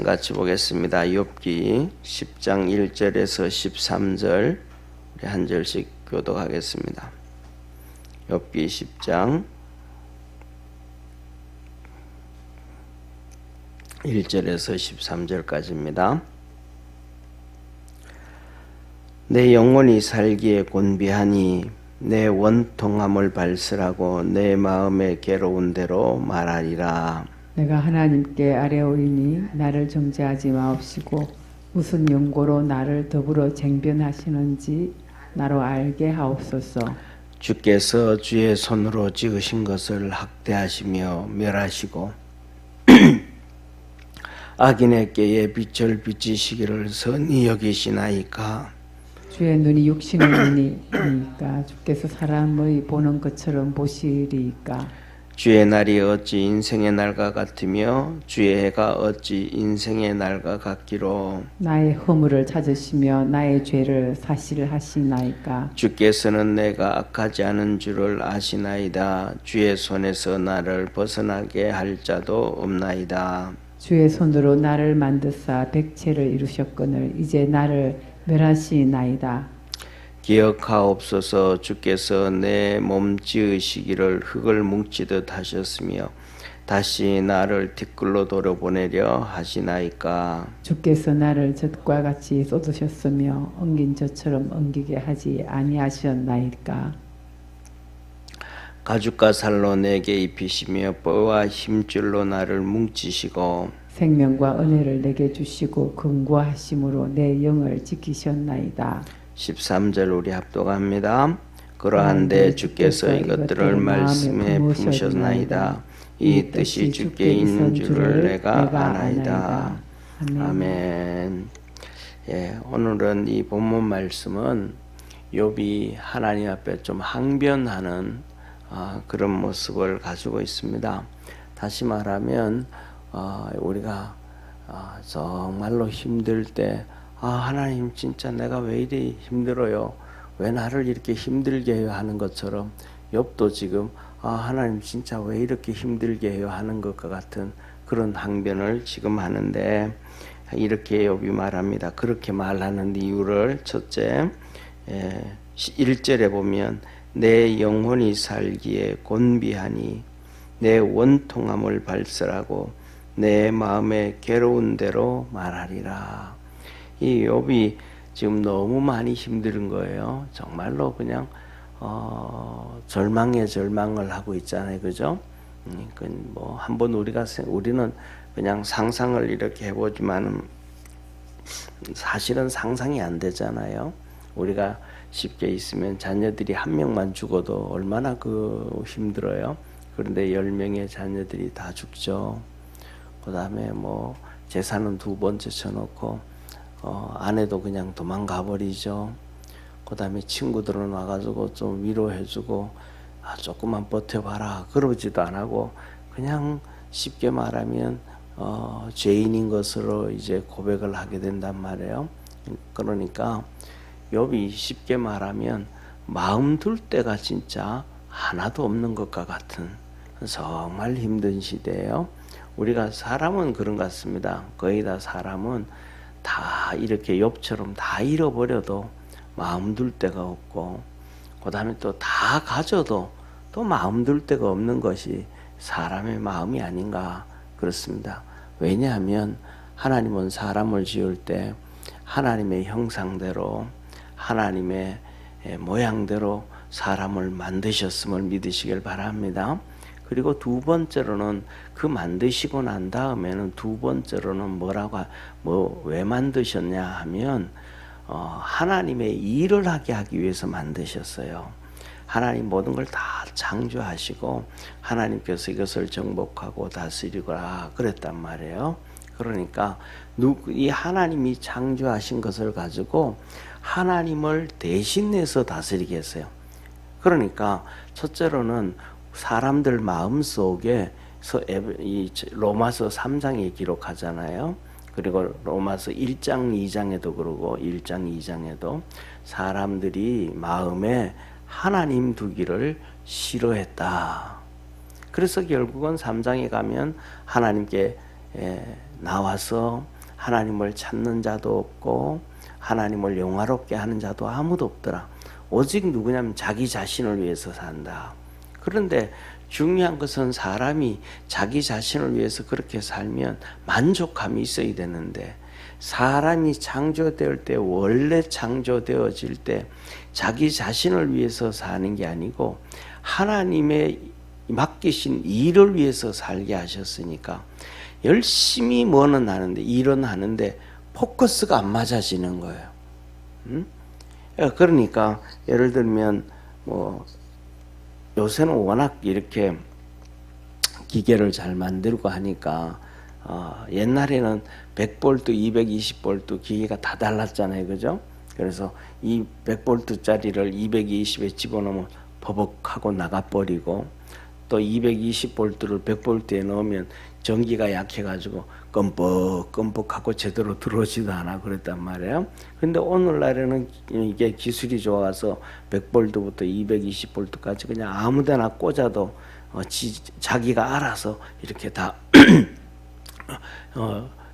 같이 보겠습니다. 욥기 10장 1절에서 13절 우리 한 절씩 교독하겠습니다. 욥기 10장 1절에서 13절까지입니다. 내 영혼이 살기에 곤비하니 내 원통함을 발설하고 내 마음의 괴로운 대로 말하리라. 내가 하나님께 아뢰오리니 나를 정죄하지 마옵시고 무슨 연고로 나를 더불어 쟁변하시는지 나로 알게 하옵소서. 주께서 주의 손으로 지으신 것을 학대하시며 멸하시고 악인에게 빛을 비치시기를 선히 여기시나이까. 주의 눈이 육신의 눈이니까 주께서 사람의 보는 것처럼 보시리이까. 주의 날이 어찌 인생의 날과 같으며 주의 해가 어찌 인생의 날과 같기로. 나의 허물을 찾으시며 나의 죄를 사실하시나이까. 주께서는 내가 악하지 않은 줄을 아시나이다. 주의 손에서 나를 벗어나게 할 자도 없나이다. 주의 손으로 나를 만드사 백체를 이루셨거늘 이제 나를 멸하시나이다. 기억하옵소서. 주께서 내 몸 지으시기를 흙을 뭉치듯 하셨으며 다시 나를 티끌로 돌려보내려 하시나이까. 주께서 나를 젖과 같이 쏟으셨으며 엉긴 젖처럼 엉기게 하지 아니하셨나이까. 가죽과 살로 내게 입히시며 뼈와 힘줄로 나를 뭉치시고 생명과 은혜를 내게 주시고 근고하심으로 내 영을 지키셨나이다. 13절 우리 합독합니다. 그러한데 주께서 이것들을 말씀에 품으셨나이다. 이 뜻이 주께 있는 줄을 내가 아나이다. 아멘. 예, 오늘은 이 본문 말씀은 욥이 하나님 앞에 좀 항변하는 그런 모습을 가지고 있습니다. 다시 말하면 우리가 정말로 힘들 때 하나님 진짜 내가 왜 이리 힘들어요? 왜 나를 이렇게 힘들게 해요? 하는 것처럼 욥도 지금 하나님 진짜 왜 이렇게 힘들게 해요? 하는 것과 같은 그런 항변을 지금 하는데 이렇게 욥이 말합니다. 그렇게 말하는 이유를 첫째 1절에 보면 내 영혼이 살기에 곤비하니 내 원통함을 발설하고 내 마음의 괴로운 대로 말하리라. 이 욥이 지금 너무 많이 힘든 거예요. 정말로 그냥 절망에 절망을 하고 있잖아요, 그죠? 뭐 한번 우리는 그냥 상상을 이렇게 해보지만 사실은 상상이 안 되잖아요. 우리가 쉽게 있으면 자녀들이 한 명만 죽어도 얼마나 힘들어요. 그런데 10명의 자녀들이 다 죽죠. 그 다음에 뭐 재산은 2번째 쳐놓고 아내도 그냥 도망가 버리죠. 그 다음에 친구들은 와가지고 좀 위로해주고 조금만 버텨봐라 그러지도 안 하고 그냥 쉽게 말하면 죄인인 것으로 이제 고백을 하게 된단 말이에요. 그러니까 욥이 쉽게 말하면 마음 둘 데가 진짜 하나도 없는 것과 같은 정말 힘든 시대예요. 우리가 사람은 그런 것 같습니다. 거의 다 사람은 다 이렇게 욥처럼 다 잃어버려도 마음 둘 데가 없고 그 다음에 또 다 가져도 또 마음 둘 데가 없는 것이 사람의 마음이 아닌가 그렇습니다. 왜냐하면 하나님은 사람을 지을 때 하나님의 형상대로 하나님의 모양대로 사람을 만드셨음을 믿으시길 바랍니다. 그리고 두 번째로는 그 만드시고 난 다음에는 두 번째로는 왜 만드셨냐 하면 하나님의 일을 하기 위해서 만드셨어요. 하나님 모든 걸 다 창조하시고 하나님께서 이것을 정복하고 다스리거라 그랬단 말이에요. 그러니까 이 하나님이 창조하신 것을 가지고 하나님을 대신해서 다스리게 했어요. 그러니까 첫째로는 사람들 마음속에 로마서 3장에 기록하잖아요. 그리고 로마서 1장 2장에도 그러고 1장 2장에도 사람들이 마음에 하나님 두기를 싫어했다. 그래서 결국은 3장에 가면 하나님께 나와서 하나님을 찾는 자도 없고 하나님을 영화롭게 하는 자도 아무도 없더라. 오직 누구냐면 자기 자신을 위해서 산다. 그런데 중요한 것은 사람이 자기 자신을 위해서 그렇게 살면 만족감이 있어야 되는데, 사람이 창조될 때, 원래 창조되어질 때 자기 자신을 위해서 사는 게 아니고 하나님의 맡기신 일을 위해서 살게 하셨으니까 열심히 뭐는 하는데, 일은 하는데 포커스가 안 맞아지는 거예요. 그러니까 예를 들면 뭐 요새는 워낙 이렇게 기계를 잘 만들고 하니까 옛날에는 100볼트, 220볼트 기계가 다 달랐잖아요. 그죠? 그래서 이 100볼트짜리를 220에 집어넣으면 버벅하고 나가버리고, 또 220볼트를 100볼트에 넣으면 전기가 약해가지고 껌뻑껌뻑하고 제대로 들어오지도 않아 그랬단 말이에요. 근데 오늘날에는 이게 기술이 좋아서 100볼트부터 220볼트까지 그냥 아무데나 꽂아도 자기가 알아서 이렇게 다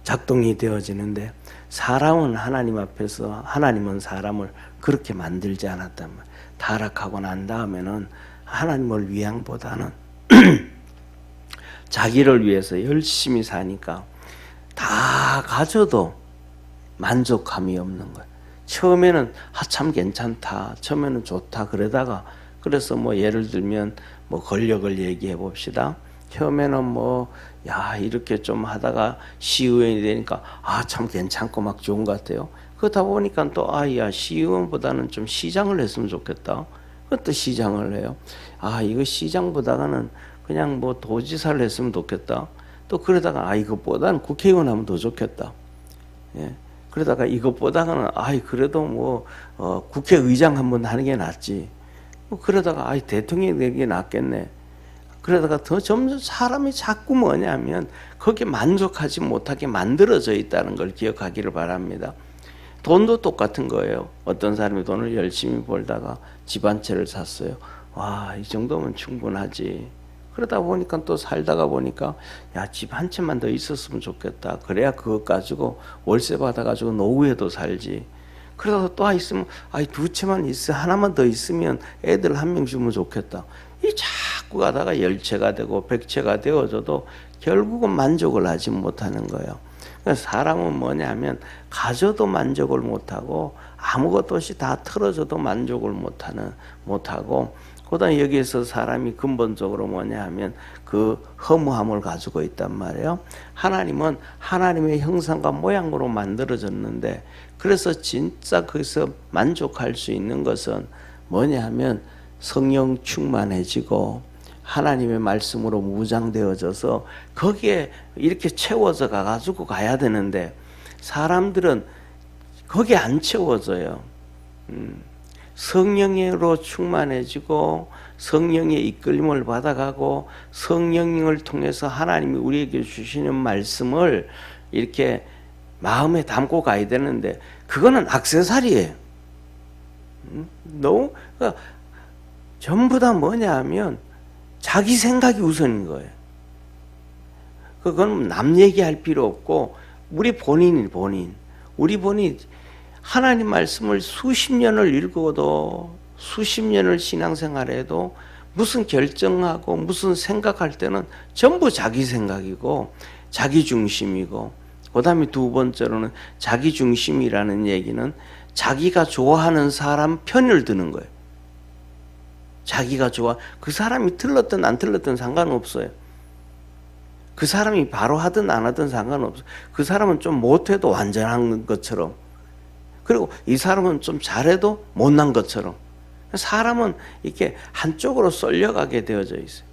작동이 되어지는데, 사람은 하나님 앞에서, 하나님은 사람을 그렇게 만들지 않았단 말이에요. 타락하고 난 다음에는 하나님을 위함보다는 자기를 위해서 열심히 사니까 다 가져도 만족감이 없는 거예요. 처음에는 참 괜찮다, 처음에는 좋다 그러다가, 그래서 뭐 예를 들면 뭐 권력을 얘기해 봅시다. 처음에는 이렇게 좀 하다가 시의원이 되니까 참 괜찮고 막 좋은 것 같아요. 그러다 보니까 또 시의원보다는 좀 시장을 했으면 좋겠다. 그것도 시장을 해요. 이거 시장보다는 그냥 뭐 도지사를 했으면 좋겠다. 또 그러다가 이것보다는 국회의원 하면 더 좋겠다. 예. 그러다가 이것보다는 그래도 국회의장 한번 하는 게 낫지. 그러다가 대통령이 되는 게 낫겠네. 그러다가 더 점점 사람이 자꾸 뭐냐면 거기에 만족하지 못하게 만들어져 있다는 걸 기억하기를 바랍니다. 돈도 똑같은 거예요. 어떤 사람이 돈을 열심히 벌다가 집 한 채를 샀어요. 이 정도면 충분하지. 그러다 보니까 또 살다가 보니까 집 한 채만 더 있었으면 좋겠다. 그래야 그것 가지고 월세 받아가지고 노후에도 살지. 그러다가 또 있으면 두 채만 있어, 하나만 더 있으면 애들 한 명 주면 좋겠다. 이 자꾸 가다가 10채가 되고 100채가 되어져도 결국은 만족을 하지 못하는 거예요. 그래서 사람은 뭐냐면 가져도 만족을 못하고 아무것도 없이 다 털어져도 만족을 못하고, 그다음 여기에서 사람이 근본적으로 뭐냐 하면 그 허무함을 가지고 있단 말이에요. 하나님은 하나님의 형상과 모양으로 만들어졌는데, 그래서 진짜 거기서 만족할 수 있는 것은 뭐냐 하면 성령 충만해지고 하나님의 말씀으로 무장되어져서 거기에 이렇게 채워져 가지고 가야 되는데, 사람들은 거기에 안 채워져요. 성령으로 충만해지고 성령의 이끌림을 받아가고 성령을 통해서 하나님이 우리에게 주시는 말씀을 이렇게 마음에 담고 가야 되는데, 그거는 액세서리예요. 너무 전부 다 뭐냐 하면 자기 생각이 우선인 거예요. 그건 남 얘기할 필요 없고 우리 본인 하나님 말씀을 수십 년을 읽어도 수십 년을 신앙생활해도 무슨 결정하고 무슨 생각할 때는 전부 자기 생각이고 자기 중심이고, 그 다음에 두 번째로는 자기 중심이라는 얘기는 자기가 좋아하는 사람 편을 드는 거예요. 자기가 그 사람이 틀렸든 안 틀렸든 상관없어요. 그 사람이 바로 하든 안 하든 상관없어요. 그 사람은 좀 못해도 완전한 것처럼, 그리고 이 사람은 좀 잘해도 못난 것처럼, 사람은 이렇게 한쪽으로 쏠려가게 되어져 있어요.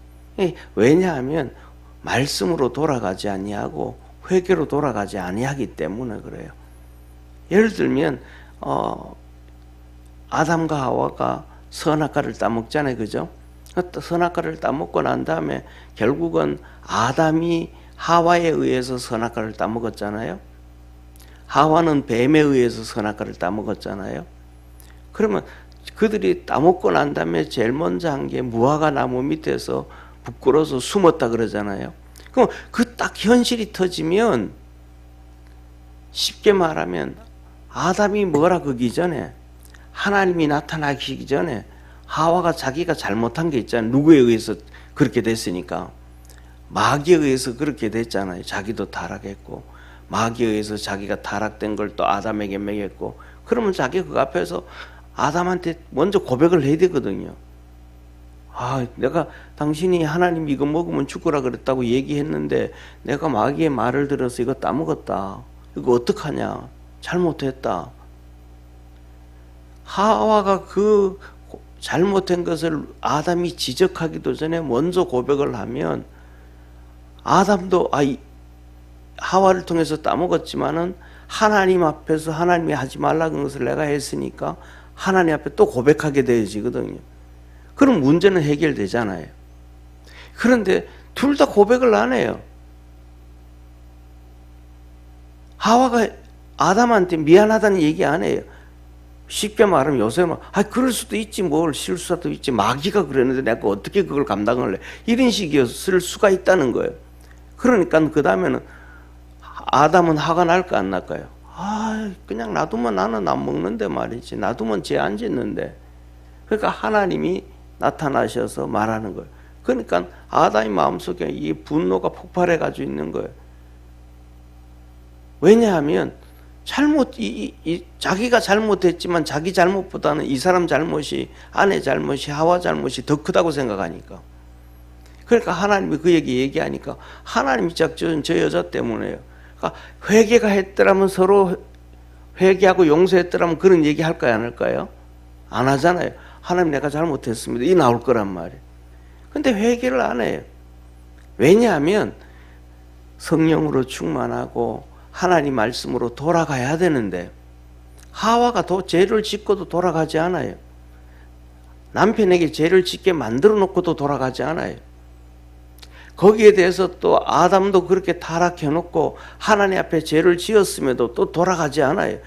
왜냐하면 말씀으로 돌아가지 아니하고 회개로 돌아가지 아니하기 때문에 그래요. 예를 들면 아담과 하와가 선악과를 따먹잖아요. 그죠? 선악과를 따먹고 난 다음에 결국은 아담이 하와에 의해서 선악과를 따먹었잖아요. 하와는 뱀에 의해서 선악과를 따먹었잖아요. 그러면 그들이 따먹고 난 다음에 제일 먼저 한 게 무화과 나무 밑에서 부끄러워서 숨었다 그러잖아요. 그럼 그 딱 현실이 터지면 쉽게 말하면 아담이 뭐라 그러기 전에, 하나님이 나타나기 전에 하와가 자기가 잘못한 게 있잖아요. 누구에 의해서 그렇게 됐으니까. 마귀에 의해서 그렇게 됐잖아요. 자기도 타락했고, 마귀에 의해서 자기가 타락된 걸 또 아담에게 먹였고, 그러면 자기 그 앞에서 아담한테 먼저 고백을 해야 되거든요. 아, 내가 당신이 하나님 이거 먹으면 죽으라 그랬다고 얘기했는데 내가 마귀의 말을 들어서 이거 따먹었다. 이거 어떡하냐. 잘못했다. 하와가 그 잘못된 것을 아담이 지적하기도 전에 먼저 고백을 하면 아담도 하와를 통해서 따먹었지만은 하나님 앞에서 하나님이 하지 말라는 것을 내가 했으니까 하나님 앞에 또 고백하게 되어지거든요. 그럼 문제는 해결되잖아요. 그런데 둘 다 고백을 안 해요. 하와가 아담한테 미안하다는 얘기 안 해요. 쉽게 말하면 요새는 그럴 수도 있지, 뭘 실수도 있지, 마귀가 그랬는데 내가 어떻게 그걸 감당을 해, 이런 식이었을 수가 있다는 거예요. 그러니까 그 다음에는 아담은 화가 날까 안 날까요? 그냥 놔두면 나는 안 먹는데 말이지, 놔두면 죄 안 짓는데. 그러니까 하나님이 나타나셔서 말하는 거예요. 그러니까 아담의 마음속에 이 분노가 폭발해 가지고 있는 거예요. 왜냐하면 자기가 잘못했지만 자기 잘못보다는 이 사람 잘못이, 아내 잘못이, 하와 잘못이 더 크다고 생각하니까. 그러니까 하나님이 그 얘기하니까 하나님이 저 여자 때문에요. 그러니까 회개가 했더라면 서로 회개하고 용서했더라면 그런 얘기 할까요, 안 할까요? 안 하잖아요. 하나님 내가 잘못했습니다. 이 나올 거란 말이에요. 근데 회개를 안 해요. 왜냐하면 성령으로 충만하고 하나님 말씀으로 돌아가야 되는데 하와가 죄를 짓고도 돌아가지 않아요. 남편에게 죄를 짓게 만들어 놓고도 돌아가지 않아요. 거기에 대해서 또 아담도 그렇게 타락해 놓고 하나님 앞에 죄를 지었음에도 또 돌아가지 않아요.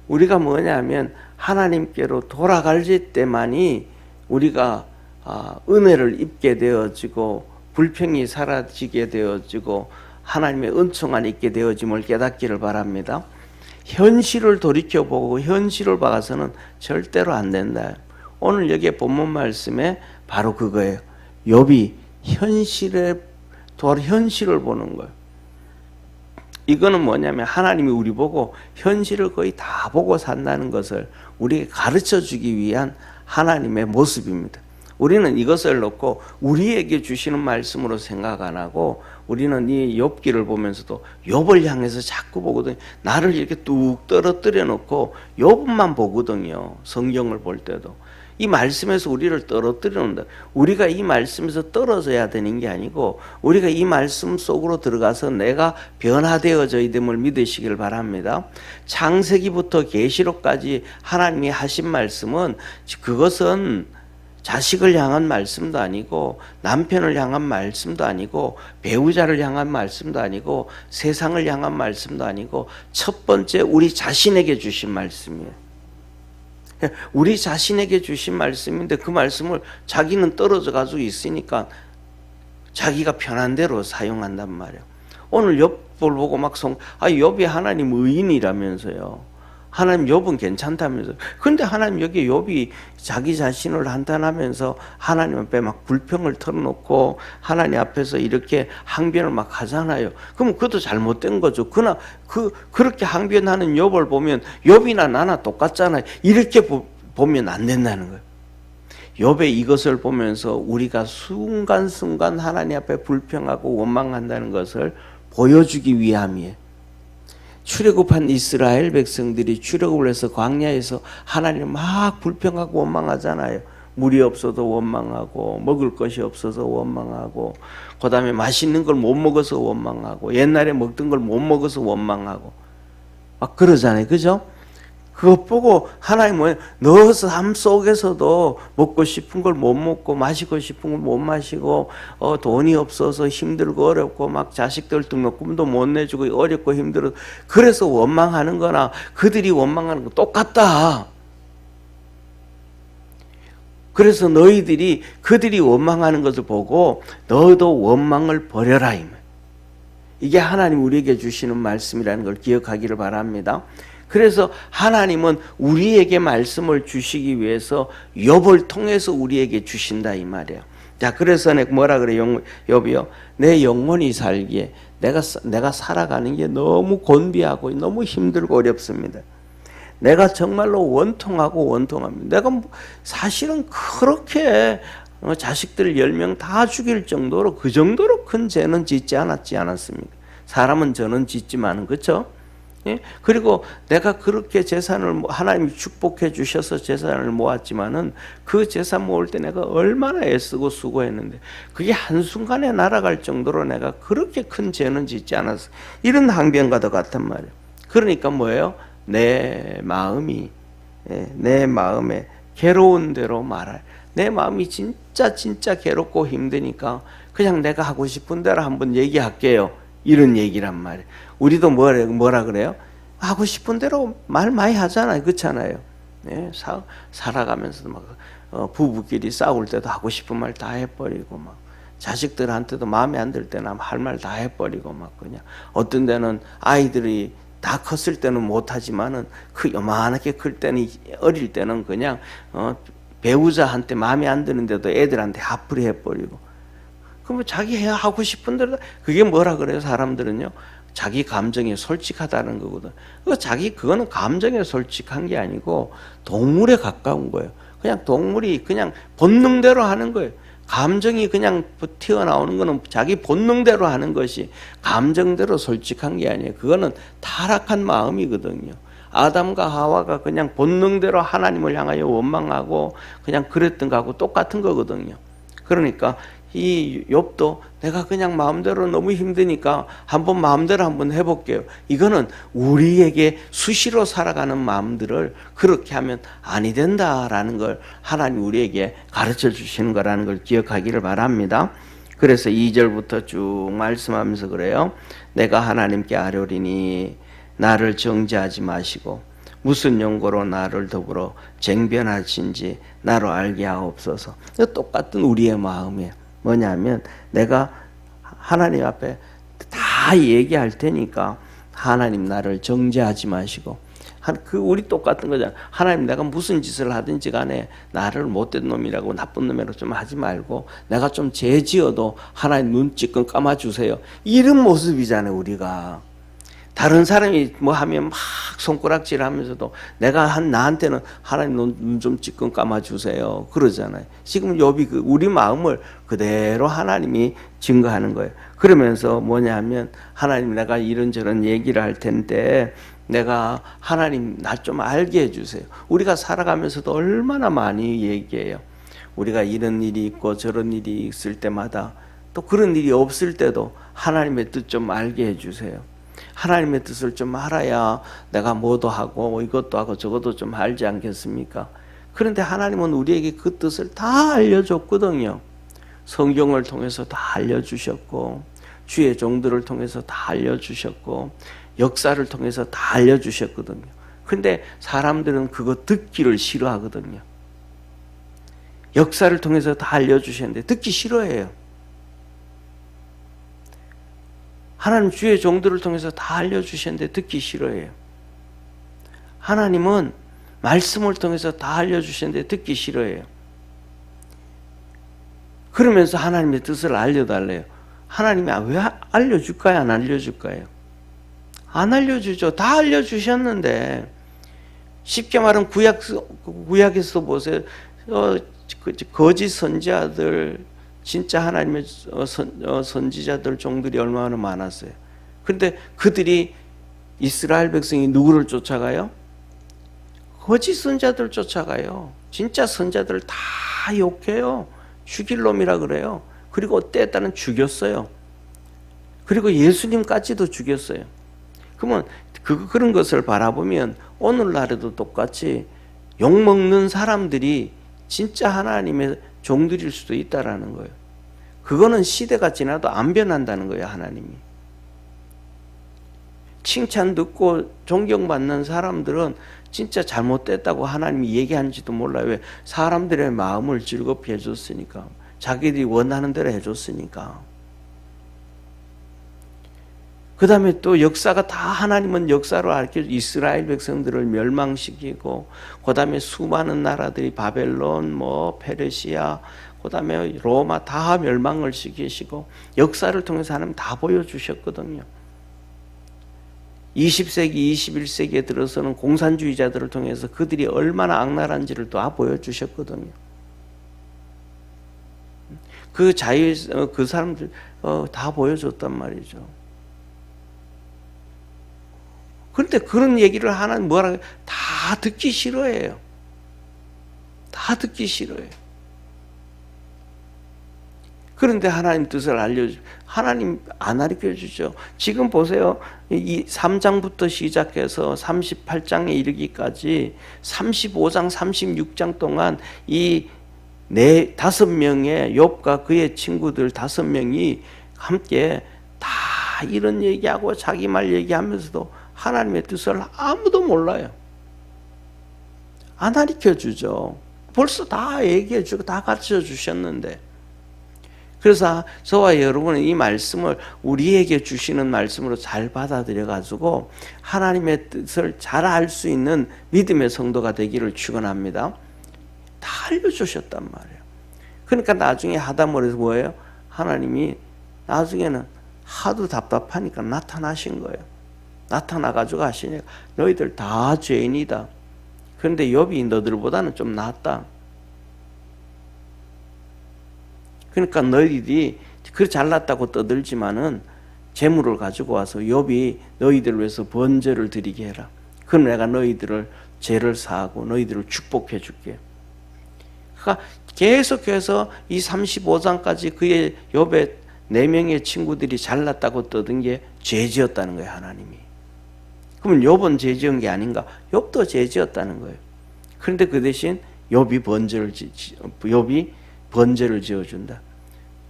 우리가 뭐냐면 하나님께로 돌아갈 때만이 우리가 은혜를 입게 되어지고 불평이 사라지게 되어지고 하나님의 은총 안에 있게 되어짐을 깨닫기를 바랍니다. 현실을 돌이켜보고 현실을 봐서는 절대로 안 된다. 오늘 여기에 본문 말씀에 바로 그거예요. 욥이 현실을 보는 거예요. 이거는 뭐냐면 하나님이 우리 보고 현실을 거의 다 보고 산다는 것을 우리에게 가르쳐 주기 위한 하나님의 모습입니다. 우리는 이것을 놓고 우리에게 주시는 말씀으로 생각 안 하고 우리는 이 욥기를 보면서도 욥을 향해서 자꾸 보거든요. 나를 이렇게 뚝 떨어뜨려 놓고 욥만 보거든요. 성경을 볼 때도. 이 말씀에서 우리를 떨어뜨려 놓는다. 우리가 이 말씀에서 떨어져야 되는 게 아니고 우리가 이 말씀 속으로 들어가서 내가 변화되어져야 됨을 믿으시길 바랍니다. 창세기부터 계시록까지 하나님이 하신 말씀은 그것은 자식을 향한 말씀도 아니고 남편을 향한 말씀도 아니고 배우자를 향한 말씀도 아니고 세상을 향한 말씀도 아니고 첫 번째 우리 자신에게 주신 말씀이에요. 우리 자신에게 주신 말씀인데 그 말씀을 자기는 떨어져 가지고 있으니까 자기가 편한 대로 사용한단 말이에요. 오늘 욥을 보고 막 욥이 하나님 의인이라면서요. 하나님 욥은 괜찮다면서. 근데 하나님 여기 욥이 자기 자신을 한탄하면서 하나님 앞에 막 불평을 털어놓고 하나님 앞에서 이렇게 항변을 막 하잖아요. 그럼 그것도 잘못된 거죠. 그러나 그렇게 항변하는 욥을 보면 욥이나 나나 똑같잖아요. 이렇게 보면 안 된다는 거예요. 욥의 이것을 보면서 우리가 순간순간 하나님 앞에 불평하고 원망한다는 것을 보여주기 위함이에요. 출애굽한 이스라엘 백성들이 출애굽을 해서 광야에서 하나님을 막 불평하고 원망하잖아요. 물이 없어서 원망하고 먹을 것이 없어서 원망하고 그 다음에 맛있는 걸 못 먹어서 원망하고 옛날에 먹던 걸 못 먹어서 원망하고 막 그러잖아요. 그죠? 그것 보고 하나님은 너 삶 속에서도 먹고 싶은 걸 못 먹고 마시고 싶은 걸 못 마시고 돈이 없어서 힘들고 어렵고 막 자식들 등록금도 못 내주고 어렵고 힘들어 그래서 원망하는 거나 그들이 원망하는 거 똑같다. 그래서 너희들이 그들이 원망하는 것을 보고 너도 원망을 버려라. 이게 하나님 우리에게 주시는 말씀이라는 걸 기억하기를 바랍니다. 그래서 하나님은 우리에게 말씀을 주시기 위해서 욥을 통해서 우리에게 주신다 이 말이에요. 자, 그래서 내가 뭐라 그래, 욥이요? 내 영혼이 살기에 내가 살아가는 게 너무 곤비하고 너무 힘들고 어렵습니다. 내가 정말로 원통합니다. 내가 사실은 그렇게 자식들 10명 다 죽일 정도로 그 정도로 큰 죄는 짓지 않았습니까? 사람은 저는 짓지만은, 그렇죠? 예? 그리고 내가 그렇게 재산을 하나님이 축복해 주셔서 재산을 모았지만은 그 재산 모을 때 내가 얼마나 애쓰고 수고했는데 그게 한순간에 날아갈 정도로 내가 그렇게 큰 죄는 짓지 않았어. 이런 항변과도 같단 말이에요. 그러니까 뭐예요? 내 마음에 괴로운 대로 말할. 내 마음이 진짜 괴롭고 힘드니까 그냥 내가 하고 싶은 대로 한번 얘기할게요. 이런 얘기란 말이에요. 우리도 뭐라 그래요? 하고 싶은 대로 말 많이 하잖아요. 그렇잖아요. 네, 살아가면서 막 부부끼리 싸울 때도 하고 싶은 말 다 해버리고 막 자식들한테도 마음에 안 들 때는 할 말 다 해버리고 막 그냥 어떤 데는 아이들이 다 컸을 때는 못하지만은 그 요만하게 클 때는 어릴 때는 그냥 배우자한테 마음에 안 드는데도 애들한테 화풀이 해버리고 그러면 자기 하고 싶은 대로 그게 뭐라 그래요? 사람들은요. 자기 감정에 솔직하다는 거거든. 그거는 감정에 솔직한 게 아니고 동물에 가까운 거예요. 그냥 동물이 그냥 본능대로 하는 거예요. 감정이 그냥 튀어나오는 거는 자기 본능대로 하는 것이 감정대로 솔직한 게 아니에요. 그거는 타락한 마음이거든요. 아담과 하와가 그냥 본능대로 하나님을 향하여 원망하고 그냥 그랬던 거하고 똑같은 거거든요. 그러니까 이 욥도 내가 그냥 마음대로 너무 힘드니까 마음대로 한번 해볼게요. 이거는 우리에게 수시로 살아가는 마음들을 그렇게 하면 아니 된다라는 걸 하나님 우리에게 가르쳐 주시는 거라는 걸 기억하기를 바랍니다. 그래서 2절부터 쭉 말씀하면서 그래요. 내가 하나님께 아뢰리니 나를 정죄하지 마시고 무슨 용고로 나를 더불어 쟁변하신지 나로 알게 하옵소서. 똑같은 우리의 마음이에요. 뭐냐면 내가 하나님 앞에 다 얘기할 테니까 하나님 나를 정죄하지 마시고 우리 똑같은 거잖아. 하나님 내가 무슨 짓을 하든지 간에 나를 못된 놈이라고 나쁜 놈이라고 좀 하지 말고 내가 좀 죄 지어도 하나님 눈 찔끔 감아주세요. 이런 모습이잖아요. 우리가 다른 사람이 뭐 하면 막 손가락질 하면서도 나한테는 하나님 눈 좀 찔끔 감아주세요. 그러잖아요. 지금 욥이 우리 마음을 그대로 하나님이 증거하는 거예요. 그러면서 뭐냐면 하나님 내가 이런저런 얘기를 할 텐데 내가 하나님 나 좀 알게 해주세요. 우리가 살아가면서도 얼마나 많이 얘기해요. 우리가 이런 일이 있고 저런 일이 있을 때마다 또 그런 일이 없을 때도 하나님의 뜻 좀 알게 해주세요. 하나님의 뜻을 좀 알아야 내가 뭐도 하고 이것도 하고 저것도 좀 알지 않겠습니까? 그런데 하나님은 우리에게 그 뜻을 다 알려줬거든요. 성경을 통해서 다 알려주셨고 주의 종들을 통해서 다 알려주셨고 역사를 통해서 다 알려주셨거든요. 그런데 사람들은 그거 듣기를 싫어하거든요. 역사를 통해서 다 알려주셨는데 듣기 싫어해요. 하나님 주의 종들을 통해서 다 알려주셨는데 듣기 싫어해요. 하나님은 말씀을 통해서 다 알려주셨는데 듣기 싫어해요. 그러면서 하나님의 뜻을 알려달래요. 하나님이 왜 알려줄까요? 안 알려줄까요? 안 알려주죠. 다 알려주셨는데 쉽게 말하면 구약에서 보세요. 거짓 선지자들 진짜 하나님의 선지자들 종들이 얼마나 많았어요. 그런데 그들이 이스라엘 백성이 누구를 쫓아가요? 거짓 선자들 쫓아가요. 진짜 선자들 다 욕해요. 죽일 놈이라 그래요. 그리고 때에 따른 죽였어요. 그리고 예수님까지도 죽였어요. 그러면 그런 것을 바라보면 오늘날에도 똑같이 욕먹는 사람들이 진짜 하나님의 종들일 수도 있다라는 거예요. 그거는 시대가 지나도 안 변한다는 거예요. 하나님이. 칭찬 듣고 존경받는 사람들은 진짜 잘못됐다고 하나님이 얘기하는지도 몰라요. 왜? 사람들의 마음을 즐겁게 해줬으니까. 자기들이 원하는 대로 해줬으니까. 그 다음에 또 역사가 다 하나님은 역사로 알려 이스라엘 백성들을 멸망시키고, 그 다음에 수많은 나라들이 바벨론, 뭐 페르시아, 그 다음에 로마 다 멸망을 시키시고, 역사를 통해서 하나님 다 보여주셨거든요. 20세기, 21세기에 들어서는 공산주의자들을 통해서 그들이 얼마나 악랄한지를 다 보여주셨거든요. 그 그 사람들 다 보여줬단 말이죠. 그런데 그런 얘기를 하나님 뭐라 다 듣기 싫어해요. 다 듣기 싫어해요. 그런데 하나님 뜻을 알려주죠. 하나님 안 가르쳐주죠. 지금 보세요. 이 3장부터 시작해서 38장에 이르기까지 35장, 36장 동안 이 5명의 욥과 그의 친구들 5명이 함께 다 이런 얘기하고 자기 말 얘기하면서도 하나님의 뜻을 아무도 몰라요. 안 가르쳐주죠. 벌써 다 얘기해주고 다 가르쳐주셨는데. 그래서 저와 여러분은 이 말씀을 우리에게 주시는 말씀으로 잘 받아들여 가지고 하나님의 뜻을 잘 알 수 있는 믿음의 성도가 되기를 축원합니다. 다 알려주셨단 말이에요. 그러니까 나중에 하다못해서 뭐예요? 하나님이 나중에는 하도 답답하니까 나타나신 거예요. 나타나가지고 하시니까 너희들 다 죄인이다. 그런데 욥이 너희들보다는 좀 낫다. 그러니까 너희들이 그 잘났다고 떠들지만은 재물을 가지고 와서 욥이 너희들을 위해서 번제를 드리게 해라. 그럼 내가 너희들을 죄를 사하고 너희들을 축복해 줄게. 그러니까 계속해서 이 35장까지 그의 욥의 4명의 친구들이 잘났다고 떠든 게 죄지었다는 거예요, 하나님이. 그러면 욥은 죄지은 게 아닌가? 욥도 죄지었다는 거예요. 그런데 그 대신 욥이 번제를 지어준다.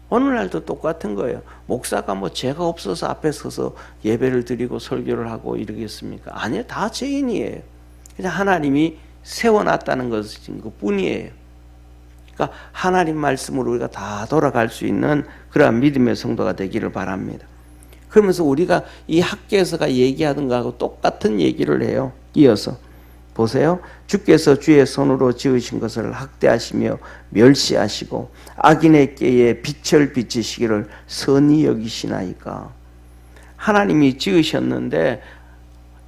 오늘날도 똑같은 거예요. 목사가 뭐 죄가 없어서 앞에 서서 예배를 드리고 설교를 하고 이러겠습니까? 아니요, 다 죄인이에요. 그냥 하나님이 세워놨다는 것인 것 뿐이에요. 그러니까 하나님 말씀으로 우리가 다 돌아갈 수 있는 그러한 믿음의 성도가 되기를 바랍니다. 그러면서 우리가 이 학계에서가 얘기하던 거하고 똑같은 얘기를 해요. 이어서 보세요. 주께서 주의 손으로 지으신 것을 학대하시며 멸시하시고 악인의 꾀에 빛을 비치시기를 선히 여기시나이까. 하나님이 지으셨는데,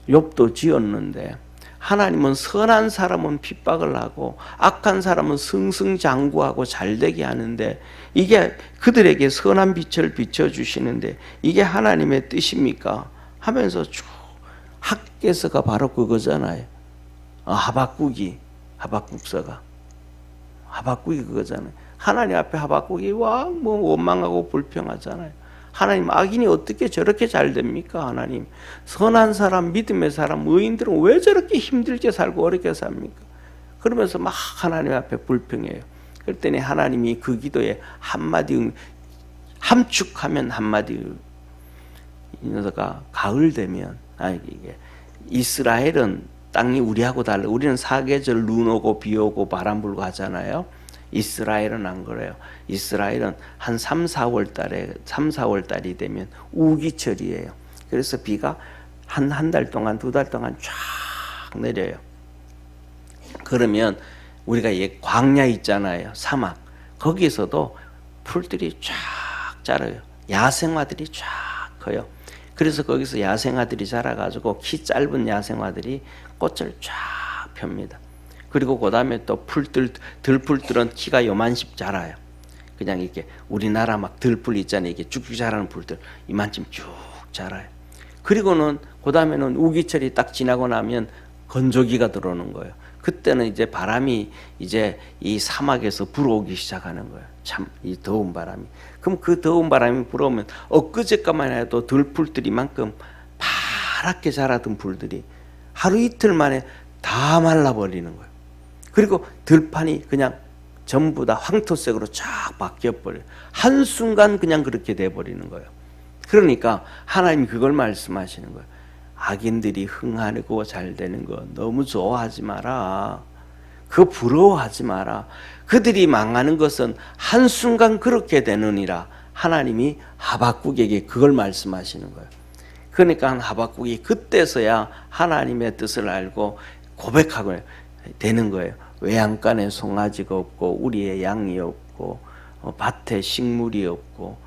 욥도 지었는데, 하나님은 선한 사람은 핍박을 하고 악한 사람은 승승장구하고 잘되게 하는데, 이게 그들에게 선한 빛을 비춰주시는데 이게 하나님의 뜻입니까? 하면서 쭉 학개서가 바로 그거잖아요. 하박국서가 그거잖아요. 하나님 앞에 하박국이 원망하고 불평하잖아요. 하나님, 악인이 어떻게 저렇게 잘 됩니까? 하나님, 선한 사람, 믿음의 사람, 의인들은 왜 저렇게 힘들게 살고 어렵게 삽니까? 그러면서 막 하나님 앞에 불평해요. 그랬더니 하나님이 그 기도에 한마디, 함축하면 한마디, 이 녀석아, 가을 되면, 이게 이스라엘은 땅이 우리하고 달라. 우리는 사계절 눈 오고 비 오고 바람 불고 하잖아요. 이스라엘은 안 그래요. 이스라엘은 한 3, 4월 달이 되면 우기철이에요. 그래서 비가 한 달 동안, 2달 동안 쫙 내려요. 그러면 우리가 광야 있잖아요. 사막. 거기서도 풀들이 쫙 자라요. 야생화들이 쫙 커요. 그래서 거기서 야생화들이 자라가지고 키 짧은 야생화들이 꽃을 쫙 펴니다. 그리고 그 다음에 또 들풀들은 키가 요만씩 자라요. 그냥 이렇게 우리나라 막 들풀 있잖아요. 이게 쭉쭉 자라는 풀들 이만큼 쭉 자라요. 그리고는 그 다음에는 우기철이 딱 지나고 나면 건조기가 들어오는 거예요. 그때는 이제 바람이 이제 이 사막에서 불어오기 시작하는 거예요. 참 이 더운 바람이. 그럼 그 더운 바람이 불어오면 엊그제까만 해도 들풀들이만큼 파랗게 자라던 풀들이 하루 이틀 만에 다 말라버리는 거예요. 그리고 들판이 그냥 전부 다 황토색으로 쫙 바뀌어버려요. 한순간 그냥 그렇게 돼버리는 거예요. 그러니까 하나님이 그걸 말씀하시는 거예요. 악인들이 흥하고 잘 되는 거 너무 좋아하지 마라. 그거 부러워하지 마라. 그들이 망하는 것은 한순간 그렇게 되느니라. 하나님이 하박국에게 그걸 말씀하시는 거예요. 그러니까 하박국이 그때서야 하나님의 뜻을 알고 고백하고 되는 거예요. 외양간에 송아지가 없고 우리의 양이 없고 밭에 식물이 없고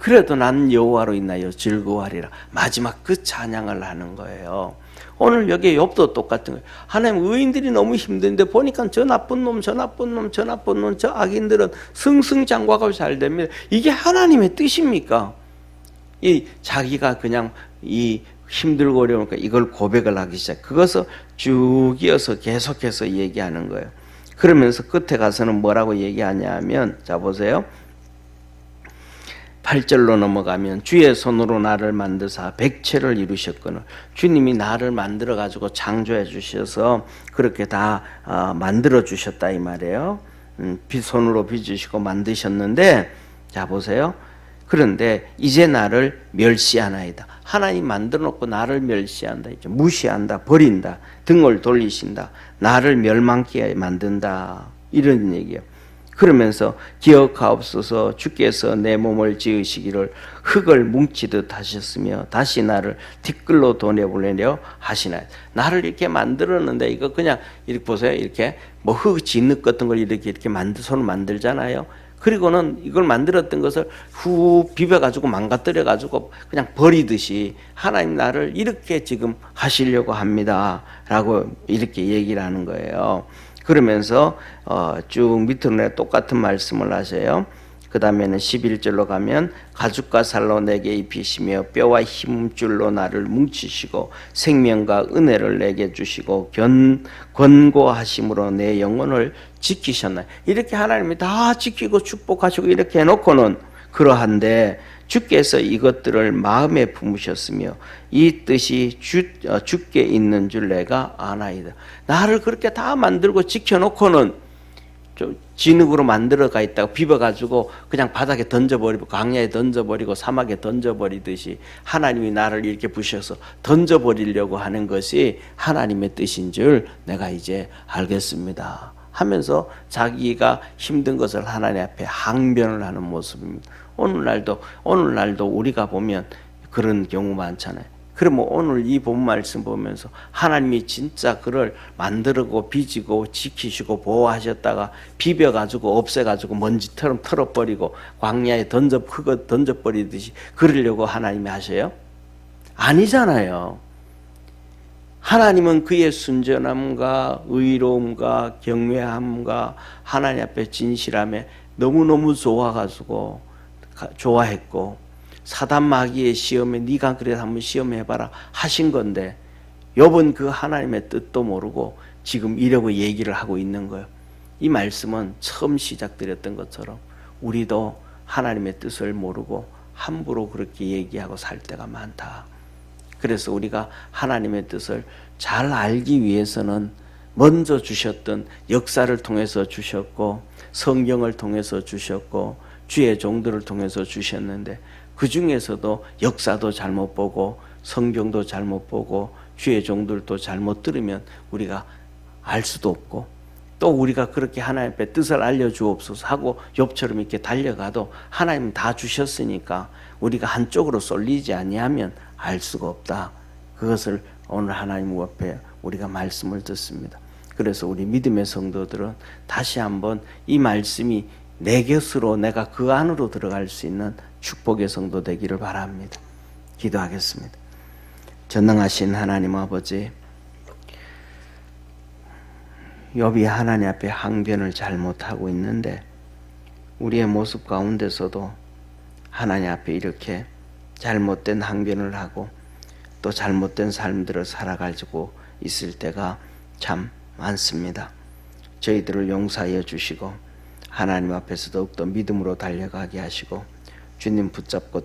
그래도 난 여호와로 인하여 즐거워하리라. 마지막 그 찬양을 하는 거예요. 오늘 여기 욥도 똑같은 거예요. 하나님, 의인들이 너무 힘든데 보니까 저 나쁜 놈, 저 악인들은 승승장구하고 잘 됩니다. 이게 하나님의 뜻입니까? 이 자기가 그냥 이 힘들고 어려우니까 이걸 고백을 하기 시작. 그것을 쭉 이어서 계속해서 얘기하는 거예요. 그러면서 끝에 가서는 뭐라고 얘기하냐면, 자 보세요. 8절로 넘어가면 주의 손으로 나를 만드사 백체를 이루셨거늘. 주님이 나를 만들어 가지고 창조해 주셔서 그렇게 다 만들어 주셨다 이 말이에요. 손으로 빚으시고 만드셨는데, 자 보세요. 그런데 이제 나를 멸시하나이다. 하나님 만들어 놓고 나를 멸시한다, 무시한다, 버린다, 등을 돌리신다, 나를 멸망케 만든다, 이런 얘기예요. 그러면서 기억하옵소서, 주께서 내 몸을 지으시기를 흙을 뭉치듯 하셨으며 다시 나를 티끌로 보내려 하시나. 나를 이렇게 만들었는데 이거 그냥 이렇게 보세요. 이렇게 뭐 흙 진흙 같은 걸 이렇게 손으로 만들잖아요. 그리고는 이걸 만들었던 것을 후 비벼가지고 망가뜨려가지고 그냥 버리듯이 하나님 나를 이렇게 지금 하시려고 합니다 라고 이렇게 얘기를 하는 거예요. 그러면서 쭉 밑으로 똑같은 말씀을 하세요. 그 다음에는 11절로 가면 가죽과 살로 내게 입히시며 뼈와 힘줄로 나를 뭉치시고 생명과 은혜를 내게 주시고 권고하심으로 내 영혼을 지키셨나요? 이렇게 하나님이 다 지키고 축복하시고 이렇게 해놓고는 그러한데 주께서 이것들을 마음에 품으셨으며 이 뜻이 주께 있는 줄 내가 아나이다. 나를 그렇게 다 만들고 지켜놓고는 좀 진흙으로 만들어가 있다가 비벼가지고 그냥 바닥에 던져버리고 광야에 던져버리고 사막에 던져버리듯이 하나님이 나를 이렇게 부셔서 던져버리려고 하는 것이 하나님의 뜻인 줄 내가 이제 알겠습니다 하면서 자기가 힘든 것을 하나님 앞에 항변을 하는 모습입니다. 오늘날도 우리가 보면 그런 경우 많잖아요. 그러면 오늘 이 본 말씀 보면서 하나님이 진짜 그를 만들고 빚고 지키시고 보호하셨다가 비벼가지고 없애가지고 먼지처럼 털어버리고 광야에 흙을 던져버리듯이 그러려고 하나님이 하셔요? 아니잖아요. 하나님은 그의 순전함과 의로움과 경외함과 하나님 앞에 진실함에 너무너무 좋아했고 사단 마귀의 시험에 네가 그래서 한번 시험해봐라 하신 건데 욥은 그 하나님의 뜻도 모르고 지금 이러고 얘기를 하고 있는 거예요. 이 말씀은 처음 시작드렸던 것처럼 우리도 하나님의 뜻을 모르고 함부로 그렇게 얘기하고 살 때가 많다. 그래서 우리가 하나님의 뜻을 잘 알기 위해서는 먼저 주셨던 역사를 통해서 주셨고 성경을 통해서 주셨고 주의 종들을 통해서 주셨는데 그 중에서도 역사도 잘못 보고 성경도 잘못 보고 주의 종들도 잘못 들으면 우리가 알 수도 없고 또 우리가 그렇게 하나님 앞에 뜻을 알려주옵소서 하고 욥처럼 이렇게 달려가도 하나님 다 주셨으니까 우리가 한쪽으로 쏠리지 아니하면 알 수가 없다. 그것을 오늘 하나님 앞에 우리가 말씀을 듣습니다. 그래서 우리 믿음의 성도들은 다시 한번 이 말씀이 내 곁으로 내가 그 안으로 들어갈 수 있는 축복의 성도 되기를 바랍니다. 기도하겠습니다. 전능하신 하나님 아버지, 욥이 하나님 앞에 항변을 잘못하고 있는데 우리의 모습 가운데서도 하나님 앞에 이렇게 잘못된 항변을 하고 또 잘못된 삶들을 살아가지고 있을 때가 참 많습니다. 저희들을 용서하여 주시고 하나님 앞에서 더욱더 믿음으로 달려가게 하시고 주님 붙잡고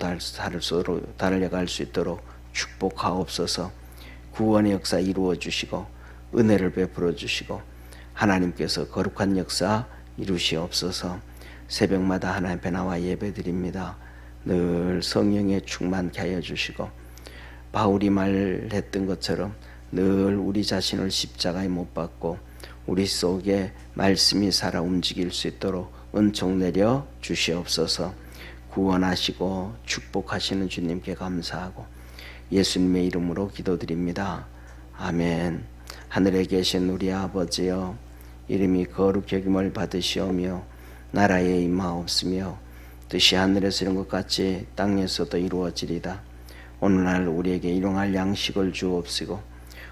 달려갈 수 있도록 축복하옵소서. 구원의 역사 이루어 주시고 은혜를 베풀어 주시고 하나님께서 거룩한 역사 이루시옵소서. 새벽마다 하나님 앞에 나와 예배드립니다. 늘 성령에 충만케 하여 주시고 바울이 말했던 것처럼 늘 우리 자신을 십자가에 못 박고 우리 속에 말씀이 살아 움직일 수 있도록 은총 내려 주시옵소서. 구원하시고 축복하시는 주님께 감사하고 예수님의 이름으로 기도드립니다. 아멘. 하늘에 계신 우리 아버지여, 이름이 거룩히 여김을 받으시오며 나라에 임하옵시며 뜻이 하늘에서 이룬 것 같이 땅에서도 이루어지리다. 오늘날 우리에게 일용할 양식을 주옵시고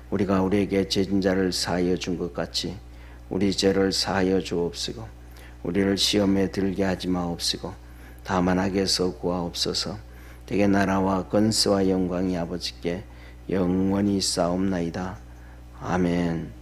우리가 우리에게 죄진 자를 사하여 준 것 같이 우리 죄를 사하여 주옵시고 우리를 시험에 들게 하지 마옵시고 다만 악에서 구하옵소서. 대개 나라와 권세와 영광이 아버지께 영원히 있사옵나이다. 아멘.